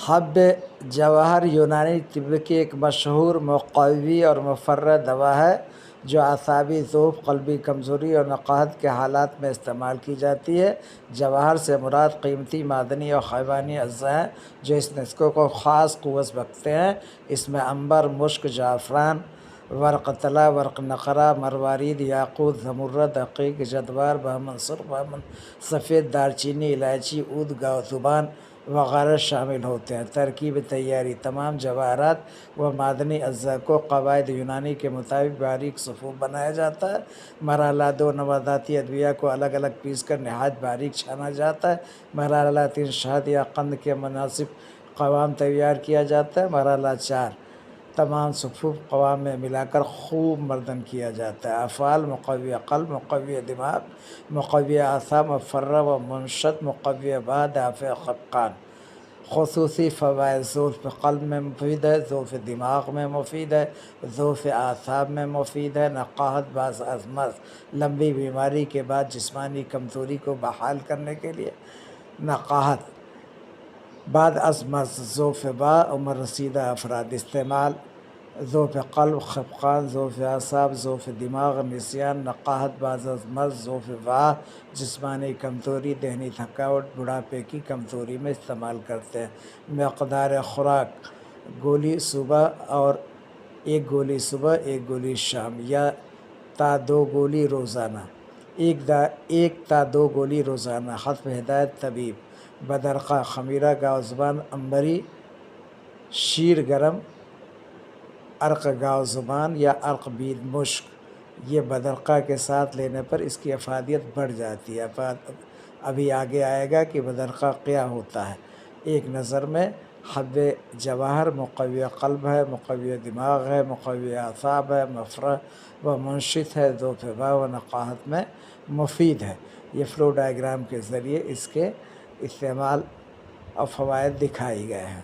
حب جواہر یونانی طب کی ایک مشہور مقوی اور مفرح دوا ہے جو اعصابی ذوب، قلبی کمزوری اور نقاہت کے حالات میں استعمال کی جاتی ہے۔ جواہر سے مراد قیمتی معدنی اور حیوانی اجزاء ہیں جو اس نسخے کو خاص قوت بخشتے ہیں۔ اس میں عنبر، مشک، زعفران، ورق طلا، ورق نقرہ، مروارید، یاقوت، زمرد، عقیق، جدوار، بہمن سرخ، بہمن سفید، دار چینی، الائچی، عود، گاؤ زبان وغیرہ شامل ہوتے ہیں۔ ترکیب تیاری: تمام جواہرات و معدنی اجزاء کو قواعد یونانی کے مطابق باریک صفوف بنایا جاتا ہے۔ مرحلہ 2: نباتاتی ادویہ کو الگ الگ پیس کر نہایت باریک چھانا جاتا ہے۔ مرحلہ 3: شہد یا قند کے مناسب قوام تیار کیا جاتا ہے۔ مرحلہ 4: تمام صفوف قوام میں ملا کر خوب مردن کیا جاتا ہے۔ افعال: مقوی قلب، مقوی دماغ، مقوی اعصاب، مفرح و منشط، مقوی باء، دافع خفقان۔ خصوصی فوائد: ضعف قلب میں مفید ہے، ضعف دماغ میں مفید ہے، ضعف اعصاب میں مفید ہے۔ نقاہت: بعض از مرض لمبی بیماری کے بعد جسمانی کمزوری کو بحال کرنے کے لیے نقاہت۔ بعد از مرض ضعف باء، عمر رسیدہ افراد استعمال۔ ضعف قلب، خفقان، ضعف اعصاب، ضعف دماغ، نسیان۔ نقاہت: بعد از مرض ضعف باء، جسمانی کمزوری، ذہنی تھکاوٹ، بڑھاپے کی کمزوری میں استعمال کرتے ہیں۔ مقدار خوراک: گولی صبح اور 1 گولی صبح 1 گولی شام یا تا 2 گولی روزانہ، 1 تا 2 گولی روزانہ حسب ہدایت طبیب۔ بدرقہ: خمیرہ گاؤ زبان عنبری، شیر گرم، عرق گاؤ زبان یا عرق بید مشک۔ یہ بدرقہ کے ساتھ لینے پر اس کی افادیت بڑھ جاتی ہے۔ ابھی آگے آئے گا کہ بدرقہ کیا ہوتا ہے۔ ایک نظر میں حب جواہر مقوی قلب ہے، مقوی دماغ ہے، مقوی اعصاب ہے، مفرح و منشط ہے، ضعف باء و نقاہت میں مفید ہے۔ یہ فلو ڈائیگرام کے ذریعے اس کے استعمال اور فوائد دکھائے گئے ہیں۔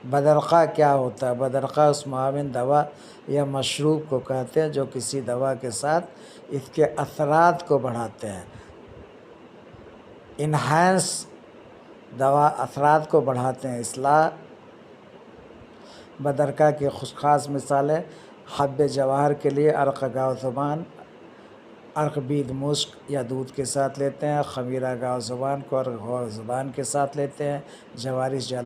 بدرقہ کیا ہوتا ہے؟ بدرقہ اس معاون دوا یا مشروب کو کہتے ہیں جو کسی دوا کے ساتھ اس کے اثرات کو بڑھاتے ہیں۔ انہینس دوا اثرات کو بڑھاتے ہیں۔ اصلاح بدرقہ کی خاص مثالیں: حب جواہر کے لیے عرق گاؤ زبان، عرق بید مشک یا دودھ کے ساتھ لیتے ہیں۔ خمیرہ گاؤ زبان کو عرق گاؤ زبان کے ساتھ لیتے ہیں۔ جوارش